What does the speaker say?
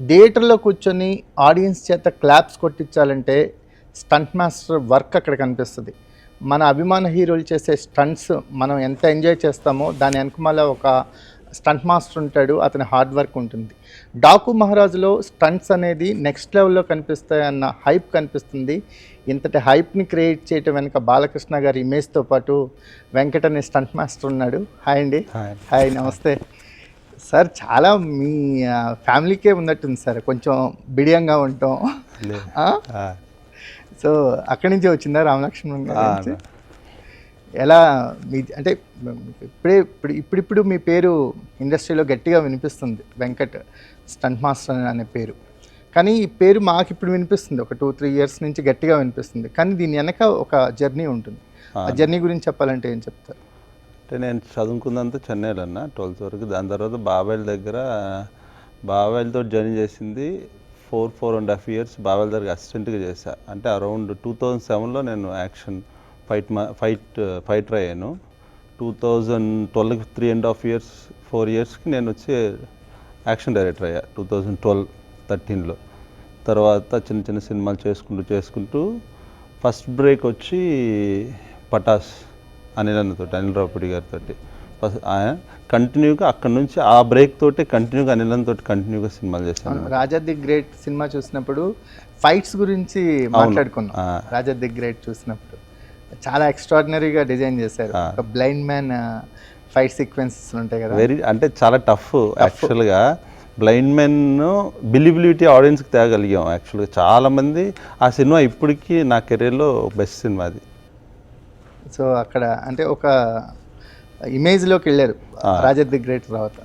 థియేటర్లో కూర్చొని ఆడియన్స్ చేత క్లాప్స్ కొట్టించాలంటే స్టంట్ మాస్టర్ వర్క్ అక్కడ కనిపిస్తుంది. మన అభిమాన హీరోలు చేసే స్టంట్స్ మనం ఎంత ఎంజాయ్ చేస్తామో దాని వెనకమాల ఒక స్టంట్ మాస్టర్ ఉంటాడు, అతని హార్డ్ వర్క్ ఉంటుంది. డాకు మహారాజులో స్టంట్స్ అనేది నెక్స్ట్ లెవెల్లో కనిపిస్తాయన్న హైప్ కనిపిస్తుంది. ఇంతటి హైప్ని క్రియేట్ చేయటం వెనుక బాలకృష్ణ గారి ఇమేజ్తో పాటు వెంకట్ అనే స్టంట్ మాస్టర్ ఉన్నాడు. హాయ్ అండి. హాయ్, నమస్తే సార్. చాలా మీ ఫ్యామిలీకే ఉన్నట్టుంది సార్, కొంచెం బిడియంగా ఉంటాం. సో అక్కడి నుంచే వచ్చిందా రామలక్ష్మణ్ గారి? ఎలా మీ అంటే ఇప్పుడు మీ పేరు ఇండస్ట్రీలో గట్టిగా వినిపిస్తుంది, వెంకట్ స్టంట్ మాస్టర్ అనే పేరు. కానీ ఈ పేరు మాకు ఇప్పుడు వినిపిస్తుంది, ఒక 2-3 ఇయర్స్ నుంచి గట్టిగా వినిపిస్తుంది. కానీ దీని వెనక ఒక జర్నీ ఉంటుంది. ఆ జర్నీ గురించి చెప్పాలంటే ఏం చెప్తారు? అంటే నేను చదువుకుందంతా చెన్నైలో అన్న 12th వరకు. దాని తర్వాత బాబాయిలతో జర్నీ చేసింది 4.5 years. బాబాయిల దగ్గర అసిస్టెంట్గా చేశా. అంటే అరౌండ్ 2007లో నేను యాక్షన్ ఫైటర్ అయ్యాను. 2012కి 3.5 years 4 yearsకి నేను వచ్చి యాక్షన్ డైరెక్టర్ అయ్యా 2012-13లో. తర్వాత చిన్న చిన్న సినిమాలు చేసుకుంటూ ఫస్ట్ బ్రేక్ వచ్చి పటాస్ అనిల్ రావుపూడి గారితో కంటిన్యూగా అక్కడ నుంచి ఆ బ్రేక్ తోటి కంటిన్యూగా అనిలంతో కంటిన్యూగా సినిమాలు చేశాను. రాజా ది గ్రేట్ సినిమా చూసినప్పుడు ఫైట్స్ గురించి మాట్లాడుకున్నాం. రాజా ది గ్రేట్ చూసినప్పుడు చాలా ఎక్స్ట్రాడినరీగా డిజైన్ చేశారు. ఒక బ్లైండ్ మ్యాన్ ఫైట్ సీక్వెన్సెస్ ఉంటాయి కదా, అంటే చాలా టఫ్. యాక్చువల్గా బ్లైండ్ మ్యాన్ బిలీబిలిటీ ఆడియన్స్కి తేగలిగాం. యాక్చువల్గా చాలామంది ఆ సినిమా ఇప్పటికీ నా కెరీర్లో బెస్ట్ సినిమా అది. సో అక్కడ అంటే ఒక ఇమేజ్లోకి వెళ్ళారు రాజా ది గ్రేట్ తర్వాత.